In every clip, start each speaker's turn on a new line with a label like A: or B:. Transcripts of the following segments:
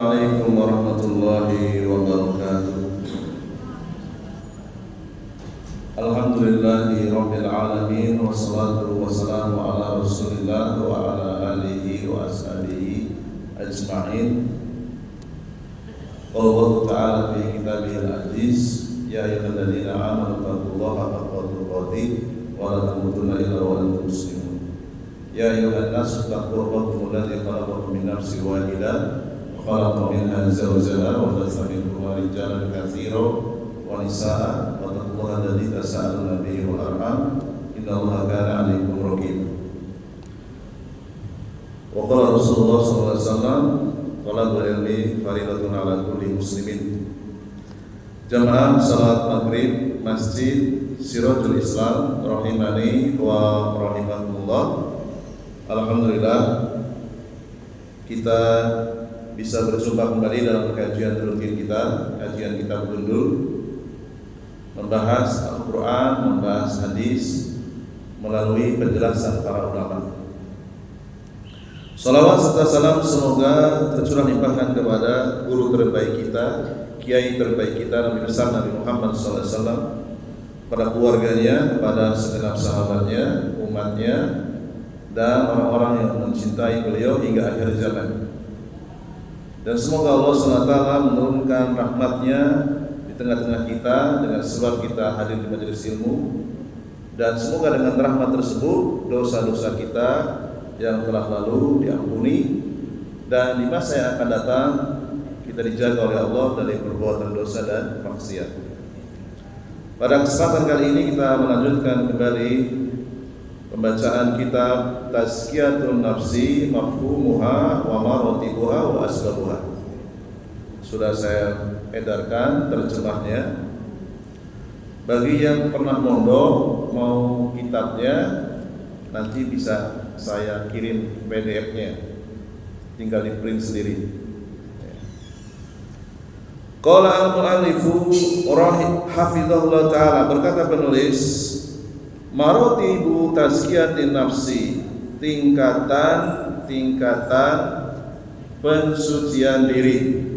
A: Assalamualaikum warahmatullahi wabarakatuh. Alhamdulillahi rabbil alamin, wassalatu wassalamu ala rasulillah wa ala alihi wa ashabihi ajma'in. Allah ta'ala fi kitabihil aziz, ya ayyuhalladzina amanu taqullaha haqqa tuqatih wa la tamutunna illa wa antum muslimun. Ya ayyuhan nasu taqu rabbakum alladzi khalaqakum min nafsin wahidah خلق منها زوجها وبث منهما رجالا كثيرا ونساء واتقوا الله الذي تساءلون به والارحام ان الله كان عليكم رقيبا. وقال رسول الله صلى الله عليه وسلم طلب العلم فريضة على كل مسلم. Jamaah salat maghrib Masjid Sirajul Islam rahimani wa rahimakumullah. Alhamdulillah kita bisa berjumpa kembali dalam kajian rutin kita, kajian kitab Gundul, membahas Al-Quran, membahas hadis melalui penjelasan para ulama. Salawat serta salam semoga tercurah limpahkan kepada guru terbaik kita, kiai terbaik kita, Nabi besar Nabi Muhammad SAW, pada keluarganya, pada segenap sahabatnya, umatnya, dan orang-orang yang mencintai beliau hingga akhir zaman. Dan semoga Allah SWT menurunkan rahmatnya di tengah-tengah kita dengan sebab kita hadir di majelis ilmu. Dan semoga dengan rahmat tersebut dosa-dosa kita yang telah lalu diampuni, dan di masa yang akan datang kita dijaga oleh Allah dari perbuatan dosa dan maksiat. Pada kesempatan kali ini kita melanjutkan kembali pembacaan kitab Tazkiyatun Nafsi Mafhumuha wa Maratibuha wa Asbabuha. Sudah saya edarkan terjemahnya. Bagi yang pernah mondok mau kitabnya, nanti bisa saya kirim PDF-nya, tinggal di print sendiri. Qala al-mu'allifu hafizahullah ta'ala, berkata penulis, maratibu tazkiyatin nafsi, tingkatan pensucian diri.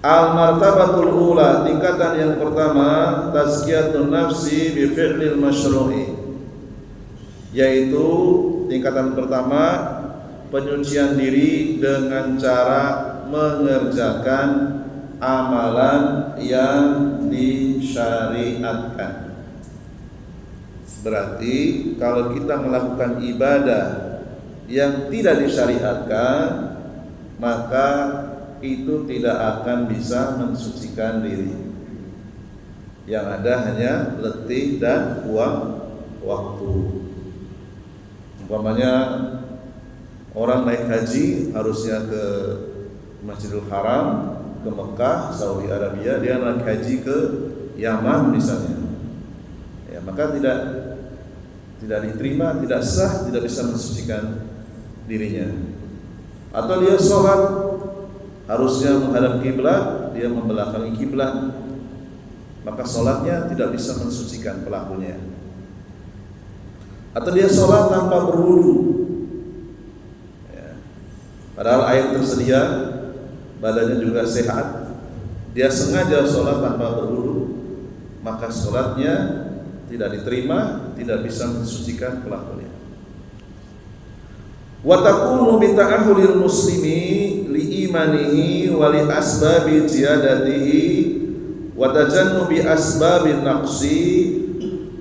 A: Al-martabatul ula, tingkatan yang pertama, tazkiyatun nafsi bi fi'lil masyru'i, yaitu tingkatan pertama penyucian diri dengan cara mengerjakan amalan yang disyariatkan. Berarti kalau kita melakukan ibadah yang tidak disyariatkan, maka itu tidak akan bisa mensucikan diri. Yang ada hanya letih dan buang waktu. Umpamanya orang naik haji harusnya ke Masjidil Haram, ke Mekah, Saudi Arabia, dia naik haji ke Yaman misalnya, ya, maka tidak diterima, tidak sah, tidak bisa mensucikan dirinya. Atau dia sholat harusnya menghadap kiblat, dia membelakangi kiblat, maka sholatnya tidak bisa mensucikan pelakunya. Atau dia sholat tanpa berwudu, ya, padahal air tersedia, badannya juga sehat, dia sengaja sholat tanpa berwudu, maka sholatnya tidak diterima, tidak bisa mensucikan pelakunya. Wa takunu bi ta'ahhulil muslimi li imanihi wa li asbabi ziyadatihi wa tajannubi asbabin naqsi,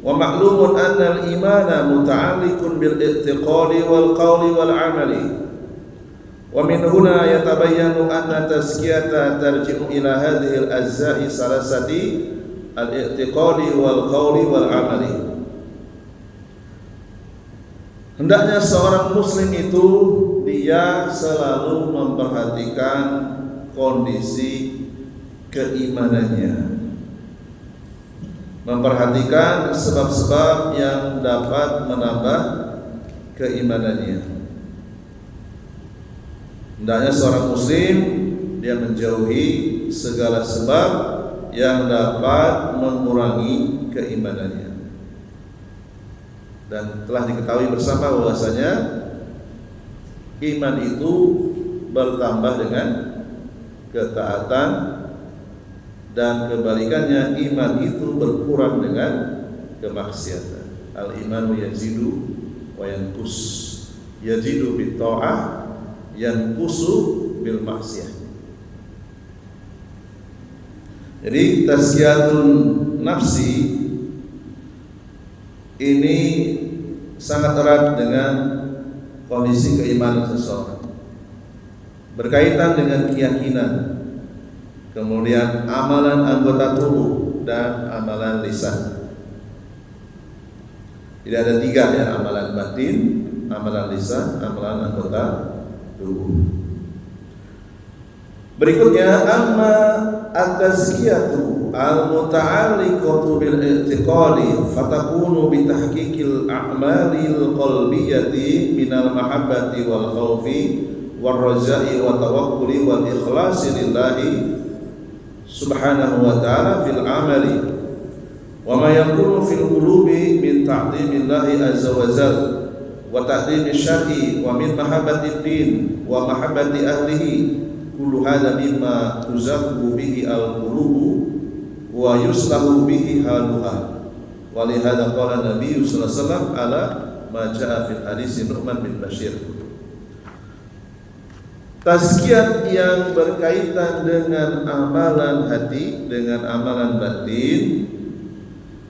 A: wa ma'lumun anna al-imana muta'alliqun bil i'tiqadi wal qawli wal 'amali. Wa min huna yatabayyanu anna tazkiyata tarji'u ila hadhihi al-ajza'i salasati al-i'tiqadi wal qawli wal 'amali. Hendaknya seorang muslim itu dia selalu memperhatikan kondisi keimanannya, memperhatikan sebab-sebab yang dapat menambah keimanannya. Hendaknya seorang muslim dia menjauhi segala sebab yang dapat mengurangi keimanannya. Dan telah diketahui bersama bahwasanya iman itu bertambah dengan ketaatan, dan kebalikannya iman itu berkurang dengan kemaksiatan. Al-imanu yazidu wa yanqus. Yazidu bit ta'ah, yanqusu bil maksiyah. Jadi tazkiyatun nafsi ini sangat erat dengan kondisi keimanan seseorang, berkaitan dengan keyakinan, kemudian amalan anggota tubuh dan amalan lisan. Tidak ada tiga ya, amalan batin, amalan lisan, amalan anggota tubuh. Berikutnya, amma at-tazkiyatu al-muta'alliqatu bil i'tiqadi fatakunu bi tahqiqil a'malil qalbiyyati minal mahabbati wal khaufi war raja'i wa tawakkuli wal ikhlasi lillahi subhanahu wa ta'ala fil amali wa ma yakunu fil qulubi min ta'dhimillahi azza wa jalla wa ta'dhimi syar'i wa min mahabbati din wa mahabbati ahlihi. Kullu hadza mimma tuzakku bihi al-qulubu wa yuslahu bihi haluha. Wa li hadza qala Nabi sallallahu alaihi wasallam ala ma jaa fil hadis Nu'man bin Bashir. Tazkiyat yang berkaitan dengan amalan hati, dengan amalan batin,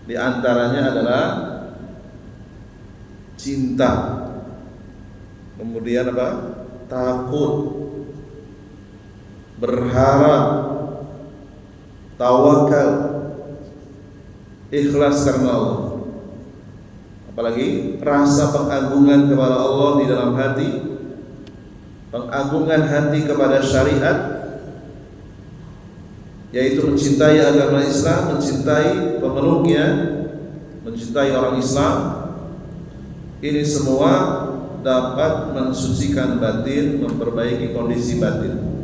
A: di antaranya adalah cinta, kemudian apa? Takut, berharap, tawakal, ikhlas karena Allah. Apalagi rasa pengagungan kepada Allah di dalam hati, pengagungan hati kepada syariat, yaitu mencintai agama Islam, mencintai pemeluknya, mencintai orang Islam. Ini semua dapat mensucikan batin, memperbaiki kondisi batin.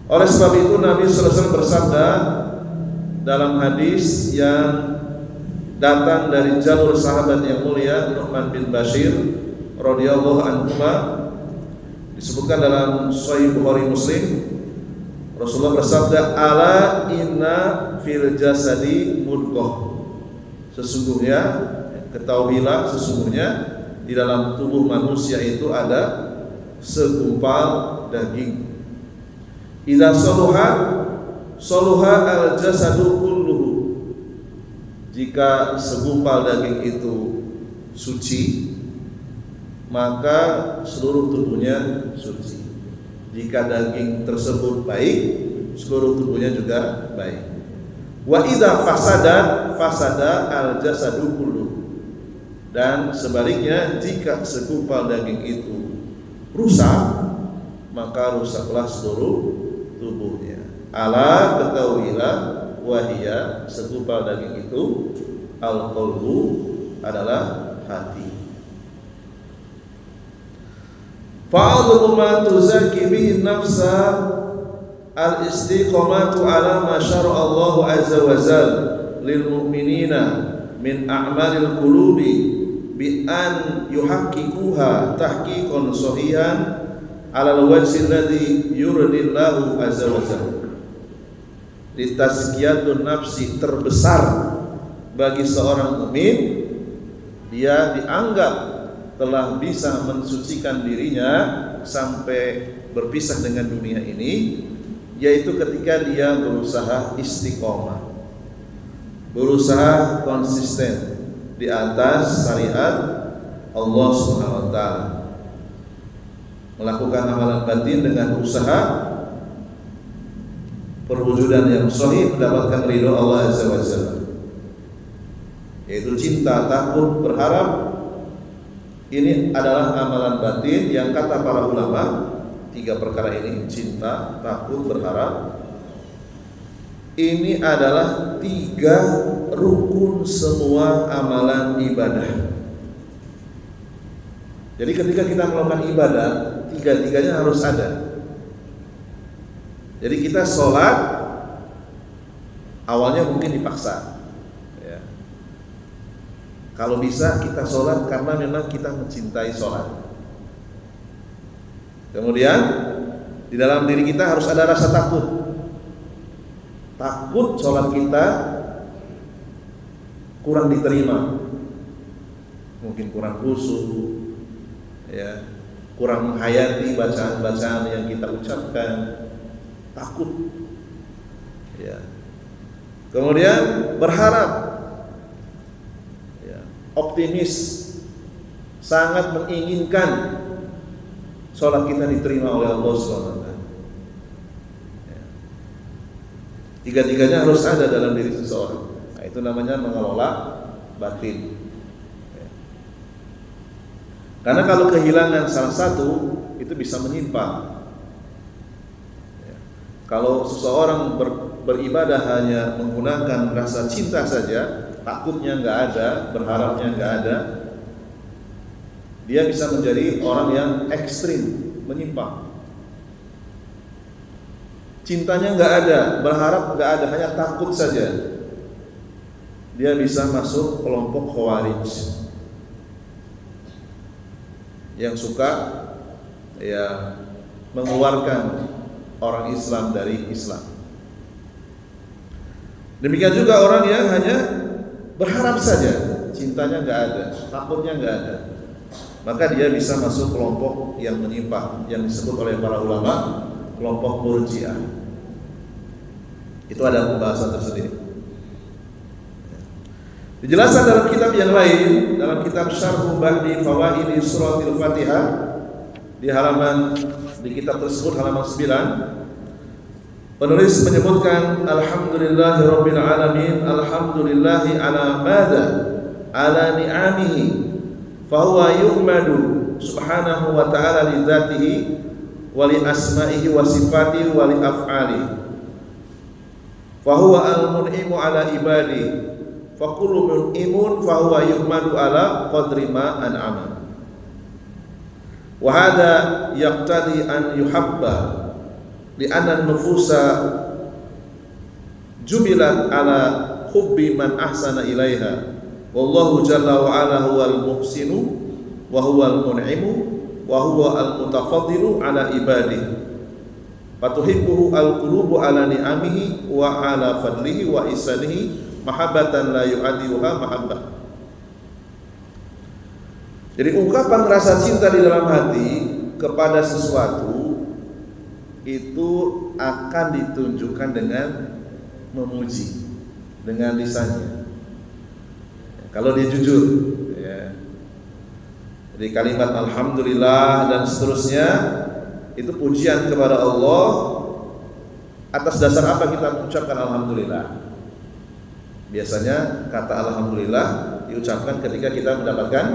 A: Oleh sebab itu Nabi sallallahu alaihi wasallam bersabda dalam hadis yang datang dari jalur sahabat yang mulia Nu'man bin Bashir radhiyallahu anhu, disebutkan dalam Sahih Bukhari Muslim, Rasulullah bersabda, ala inna fil jasadi mudghah. Sesungguhnya, ketahuilah sesungguhnya di dalam tubuh manusia itu ada segumpal daging. Idza saluha al-jasadu kulluhu. Jika segumpal daging itu suci, maka seluruh tubuhnya suci. Jika daging tersebut baik, seluruh tubuhnya juga baik. Wa idza fasada al-jasadu kulluhu. Dan sebaliknya, jika segumpal daging itu rusak, maka rusaklah seluruh tubuhnya. Ala ketahuilah, wahia segumpal daging itu, al-qalbu adalah hati. Fa'adhu ma tuzakki bihi nafsa al-istiqamatu ala ma syara'a Allahu azza wa jalla lil mu'minina min a'malil qulubi bi an yuhaqqiquha tahqiqan sahihan alal wajhi alladhi yuridillahu azza wa jalla. Tazkiyatun nafsi terbesar bagi seorang mukmin, dia dianggap telah bisa mensucikan dirinya sampai berpisah dengan dunia ini, yaitu ketika dia berusaha istiqomah, berusaha konsisten di atas syariat Allah Subhanahu wa taala, melakukan amalan batin dengan usaha perwujudan yang sahih mendapatkan ridho Allah Azza wa Jalla, yaitu cinta, takut, berharap. Ini adalah amalan batin yang kata para ulama, tiga perkara ini, cinta, takut, berharap, ini adalah tiga rukun semua amalan ibadah. Jadi ketika kita melakukan ibadah, tiga-tiganya harus ada. Jadi kita sholat awalnya mungkin dipaksa, ya. Kalau bisa kita sholat karena memang kita mencintai sholat. Kemudian Di dalam diri kita harus ada rasa takut. Takut sholat kita kurang diterima, mungkin kurang khusyuk, ya, kurang menghayati bacaan-bacaan yang kita ucapkan. Takut, ya. Kemudian berharap, ya, optimis, sangat menginginkan sholat kita diterima oleh Allah SWT. Ya. Tiga-tiganya harus ada dalam diri seseorang. Nah, itu namanya mengelola batin. Ya. Karena kalau kehilangan salah satu, itu bisa menyimpang. Ya. Kalau seseorang beribadah hanya menggunakan rasa cinta saja, takutnya nggak ada, berharapnya nggak ada, dia bisa menjadi orang yang ekstrim, menyimpang. Cintanya nggak ada, berharap nggak ada, hanya takut saja. Dia bisa masuk kelompok Khawarij yang suka, ya, mengeluarkan orang Islam dari Islam. Demikian juga orang yang hanya berharap saja, cintanya nggak ada, takutnya nggak ada, maka dia bisa masuk kelompok yang menyimpang, yang disebut oleh para ulama kelompok Murji'ah. Itu ada pembahasan tersendiri. Dijelaskan dalam kitab yang lain, dalam kitab Syarh Ba'di Fawaidi Suratil Fatihah, di kitab tersebut halaman 9, penulis menyebutkan alhamdulillahirabbil alamin, alhamdulillahi ala madza ala ni'amihi fahuwa yuhmadu subhanahu wa ta'ala li dzatihi wa li asma'ihi wa sifatihi wa li af'alihi fahuwa al-mun'imu ala ibadihi fa kullu mun'imun fahuwa yuhmadu ala qadri ma an'ama wa hadha yaqtadi an yuhabba li anna an-nufusa jubilat ala hubbi man ahsana ilaiha wallahu jalla wa ala huwal muhsinu wa huwal mun'imu wa huwa al-mutafaddilu ala ibadihi fatuhibbuhu al-qulubu ala ni'amihi wa ala fadlihi wa isanihi mahabbatan la yu'adiuha mahabbah. Jadi ungkapan rasa cinta di dalam hati kepada sesuatu itu akan ditunjukkan dengan memuji, dengan lisannya. Kalau dia jujur, ya. Jadi kalimat alhamdulillah dan seterusnya itu pujian kepada Allah. Atas dasar apa kita ucapkan alhamdulillah? Biasanya kata alhamdulillah diucapkan ketika kita mendapatkan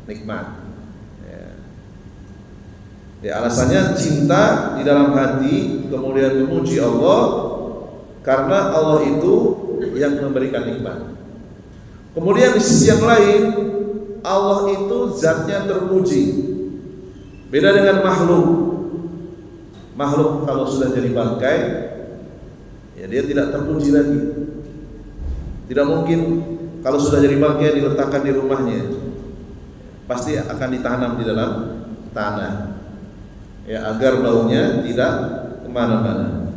A: nikmat. Ya, alasannya cinta di dalam hati, kemudian memuji Allah karena Allah itu yang memberikan nikmat. Kemudian di sisi yang lain, Allah itu zatnya terpuji. Beda dengan makhluk. Makhluk kalau sudah jadi bangkai, ya dia tidak terpuji lagi. Tidak mungkin kalau sudah jadi bangkai diletakkan di rumahnya. Pasti akan ditanam di dalam tanah, ya, agar baunya tidak kemana-mana.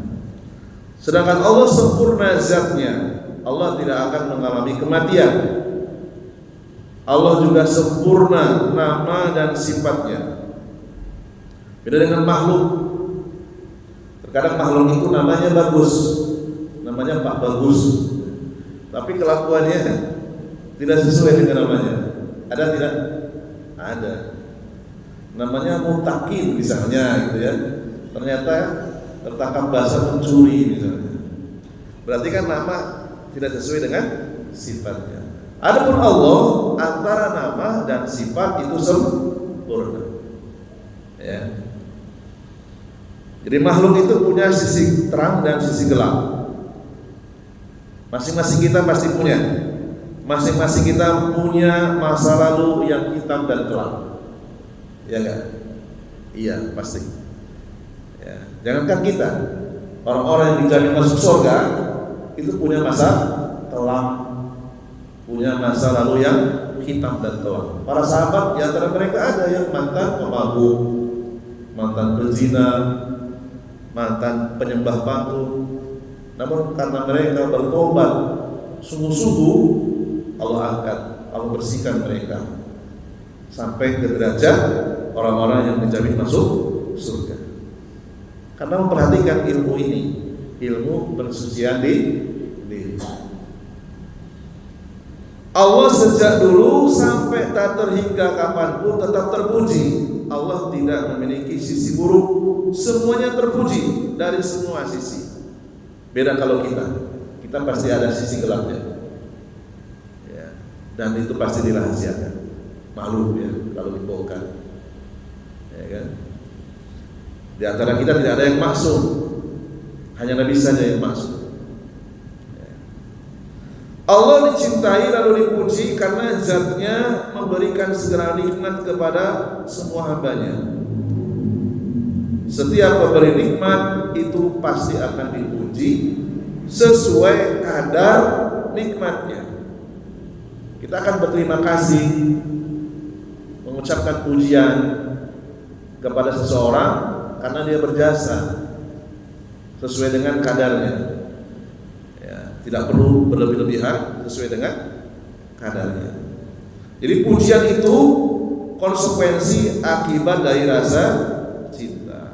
A: Sedangkan Allah sempurna zatnya, Allah tidak akan mengalami kematian. Allah juga sempurna nama dan sifatnya. Beda dengan makhluk. Terkadang makhluk itu namanya bagus, namanya Pak Bagus, tapi kelakuannya tidak sesuai dengan namanya. Ada tidak? Ada. Namanya mutakin misalnya, gitu ya. Ternyata tertangkap basah mencuri misalnya. Berarti kan nama tidak sesuai dengan sifatnya. Adapun Allah, antara nama dan sifat itu sempurna. Ya. Jadi makhluk itu punya sisi terang dan sisi gelap. Masing-masing kita pasti punya. Masing-masing kita punya masa lalu yang hitam dan kelam. Ya enggak? Iya, pasti. Ya. Jangankan kita, orang-orang yang dijamin masuk surga itu punya masa kelam, punya masa lalu yang hitam dan kelam. Para sahabat di antara mereka ada yang mantan pemabuk, mantan pezina, mantan penyembah patung. Namun karena mereka bertobat sungguh-sungguh, Allah angkat, Allah bersihkan mereka sampai ke derajat orang-orang yang dijamin masuk surga. Karena memperhatikan ilmu ini, ilmu pensucian diri. Allah sejak dulu sampai tak terhingga kapanpun tetap terpuji. Allah tidak memiliki sisi buruk, semuanya terpuji dari semua sisi. Beda kalau kita pasti ada sisi gelapnya, ya, dan itu pasti dirahasiakan, malu ya kalau dibongkar, ya kan? Di antara kita tidak ada yang maksum, hanya Nabi saja yang maksum. Ya. Allah dicintai lalu dipuji karena zatnya memberikan segala nikmat kepada semua hambanya. Setiap pemberi nikmat itu pasti akan dipuji sesuai kadar nikmatnya. Kita akan berterima kasih, mengucapkan pujian kepada seseorang karena dia berjasa sesuai dengan kadarnya. Ya, tidak perlu berlebih-lebihan, sesuai dengan kadarnya. Jadi pujian itu konsekuensi akibat dari rasa cinta.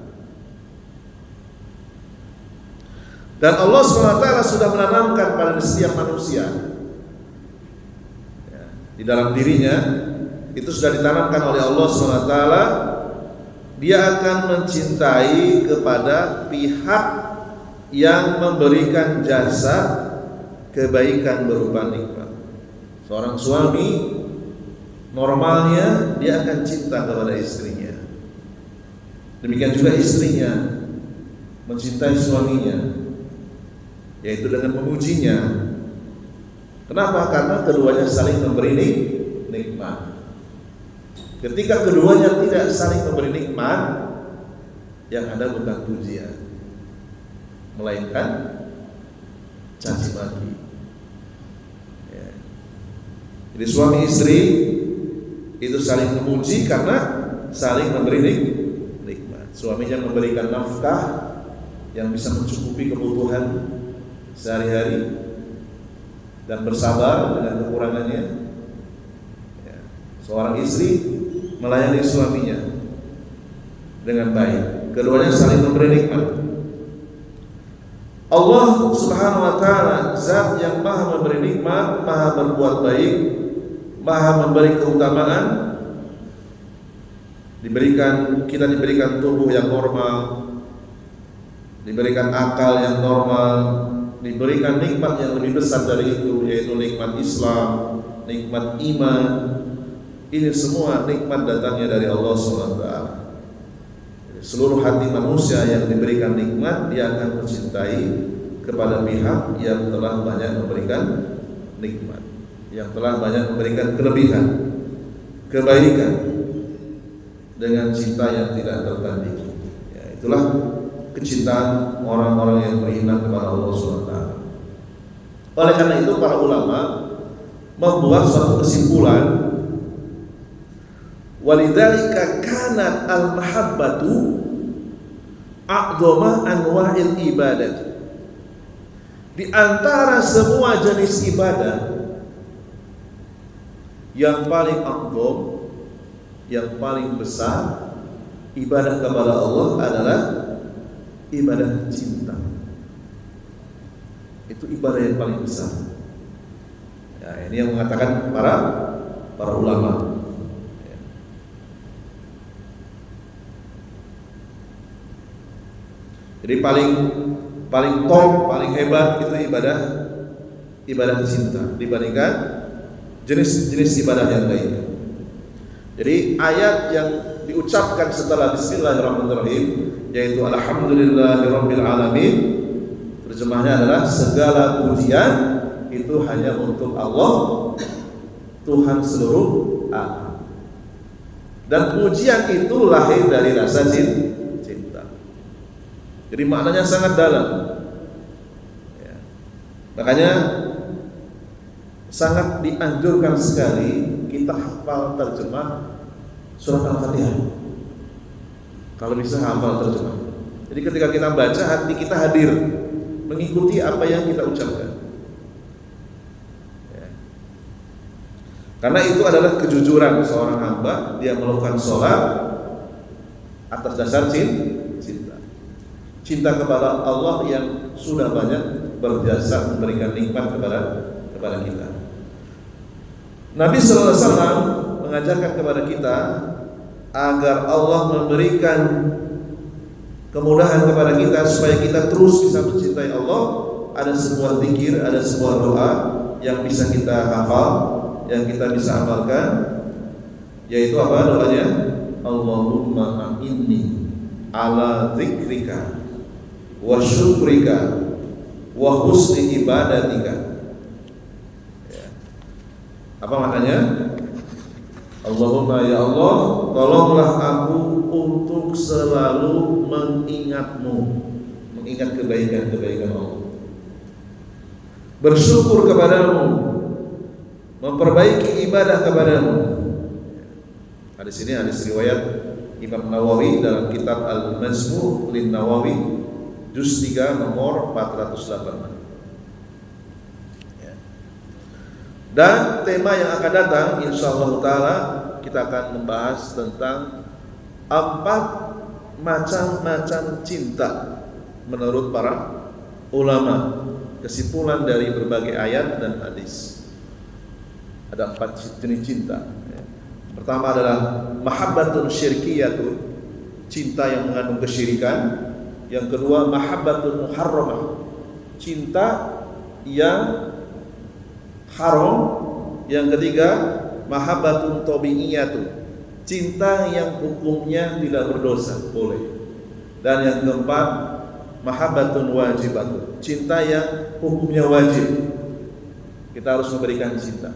A: Dan Allah SWT sudah menanamkan pada setiap manusia, ya, di dalam dirinya itu sudah ditanamkan oleh Allah SWT, dia akan mencintai kepada pihak yang memberikan jasa kebaikan berupa nikmat. Seorang suami normalnya dia akan cinta kepada istrinya. Demikian juga istrinya mencintai suaminya, yaitu dengan memujinya. Kenapa? Karena keduanya saling memberi nikmat. Ketika keduanya tidak saling memberi nikmat, yang ada bukan pujian, melainkan caci maki. Ya. Jadi suami istri itu saling memuji karena saling memberi nikmat. Suaminya memberikan nafkah yang bisa mencukupi kebutuhan sehari-hari dan bersabar dengan kekurangannya. Ya. Seorang istri melayani suaminya dengan baik. Keduanya saling memberi nikmat. Allah Subhanahu wa taala zat yang maha memberi nikmat, maha berbuat baik, maha memberi keutamaan. Kita diberikan tubuh yang normal, diberikan akal yang normal, diberikan nikmat yang lebih besar dari itu, yaitu nikmat Islam, nikmat iman. Ini semua nikmat datangnya dari Allah SWT. Seluruh hati manusia yang diberikan nikmat, dia akan mencintai kepada pihak yang telah banyak memberikan nikmat, yang telah banyak memberikan kelebihan, kebaikan, dengan cinta yang tidak tertandingi. Ya, itulah kecintaan orang-orang yang beriman kepada Allah SWT. Oleh karena itu para ulama membuat suatu kesimpulan, walidzalika kanat al-mahabbatu a'dhama anwa'il ibadah. Di antara semua jenis ibadah, yang paling a'dham, yang paling besar ibadah kepada Allah adalah ibadah cinta. Itu ibadah yang paling besar. Ya, ini yang mengatakan para ulama. Jadi paling top, paling hebat itu ibadah cinta dibandingkan jenis-jenis ibadah yang lainnya. Jadi ayat yang diucapkan setelah Bismillahirrahmanirrahim, yaitu Alhamdulillahirabbil alamin, terjemahnya adalah segala pujian itu hanya untuk Allah, Tuhan seluruh alam. Dan pujian itu lahir dari rasa cinta. Jadi maknanya sangat dalam. Ya. Makanya sangat dianjurkan sekali kita hafal terjemah surat Al-Fatihah. Kalau bisa hafal terjemah. Jadi ketika kita baca, hati kita hadir mengikuti apa yang kita ucapkan. Ya. Karena itu adalah kejujuran seorang hamba, dia melakukan sholat atas dasar cinta. Cinta kepada Allah yang sudah banyak berjasa memberikan nikmat kepada kita. Nabi sallallahu alaihi wasallam mengajarkan kepada kita agar Allah memberikan kemudahan kepada kita supaya kita terus bisa mencintai Allah. Ada sebuah zikir, ada sebuah doa yang bisa kita hafal, yang kita bisa amalkan, yaitu apa doanya? Allahumma a'inni ala zikrika wa syukrika wa husni ibadatika. Ya. Apa maknanya? Allahumma ya Allah, tolonglah aku untuk selalu mengingatmu, mengingat kebaikan-kebaikan Allah, bersyukur kepadamu, memperbaiki ibadah kepadamu. Hadis ini hadis riwayat Imam Nawawi dalam kitab Al-Majmu' lin Nawawi juz 3 nomor 408. Dan tema yang akan datang insyaallah taala kita akan membahas tentang 4 macam-macam cinta menurut para ulama, kesimpulan dari berbagai ayat dan hadis. Ada 4 jenis cinta. Pertama adalah mahabbatun syirkiyatun, cinta yang mengandung kesyirikan. Yang kedua mahabbatun muharramah, cinta yang haram. Yang ketiga mahabbatun tabi'iyatun, cinta yang hukumnya tidak berdosa, boleh. Dan yang keempat mahabbatun wajibatun, cinta yang hukumnya wajib, kita harus memberikan cinta.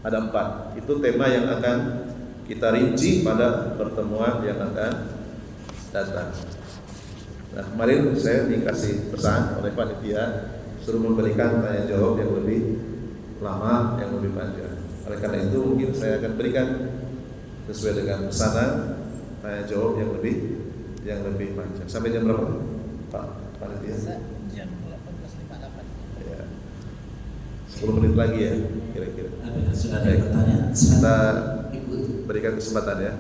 A: Ada 4. Itu tema yang akan kita rinci pada pertemuan yang akan datang. Nah, kemarin saya dikasih pesan oleh panitia suruh memberikan tanya jawab yang lebih lama, yang lebih panjang. Oleh karena itu mungkin saya akan berikan sesuai dengan pesanan tanya jawab yang lebih panjang. Sampai jam berapa, Pak panitia?
B: Jam 18.58.
A: Ya. 10 menit lagi ya kira-kira.
B: Sudah ada pertanyaan?
A: Kita berikan kesempatan ya.